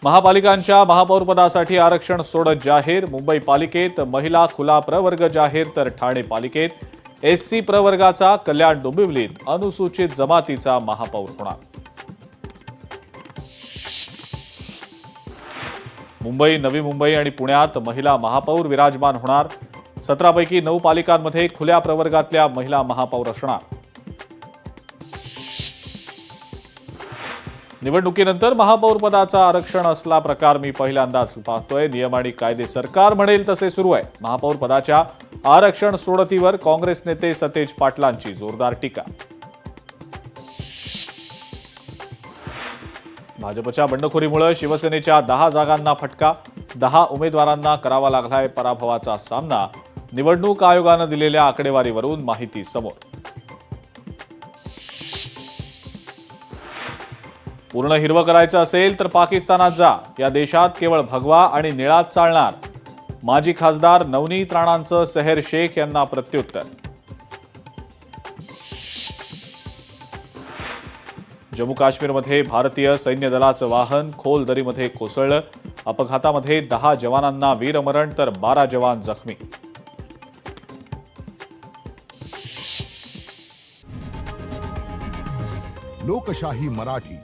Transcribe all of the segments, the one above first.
महापालिकांच्या महापौरपदासाठी आरक्षण सोडत जाहीर। मुंबई पालिकेत महिला खुला प्रवर्ग जाहीर तर ठाणे पालिकेत एससी प्रवर्गाचा कल्याण डोंबिवलीत अनुसूचित जमातीचा महापौर होणार। मुंबई, नवी मुंबई आणि पुण्यात महिला महापौर विराजमान होणार। 17 पैकी 9 पालिकांमध्ये खुल्या प्रवर्गातल्या महिला महापौर असणार। निवडणुकीनंतर महापौर पदाचा आरक्षण असला प्रकार मी पहिल्यांदाच पाहतोय। नियम आणि कायदे सरकार म्हणेल तसे सुरू आहे। महापौर पदाच्या आरक्षण सोडतीवर काँग्रेस नेते सतेज पाटलांची जोरदार टीका। भाजपच्या बंडखोरीमुळे शिवसेनेच्या 10 जागांना फटका। 10 उमेदवारांना करावा लागलाय पराभवाचा सामना। निवडणूक आयोगानं दिलेल्या आकडेवारीवरून माहिती समोर। पूर्ण हिरवं करायचं असेल तर पाकिस्तानात जा। या देशात केवळ भगवा आणि निळाच चालणार। माजी खासदार नवनीत राणांचं सेहर शेख यांना प्रत्युत्तर। जम्मू काश्मीरमध्ये भारतीय सैन्य दलाचं वाहन खोल दरीमध्ये कोसळलं। अपघातामध्ये 10 जवानांना वीरमरण तर 12 जवान जखमी। लोकशाही मराठी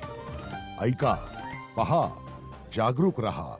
ऐका, पहा, जागरूक रहा।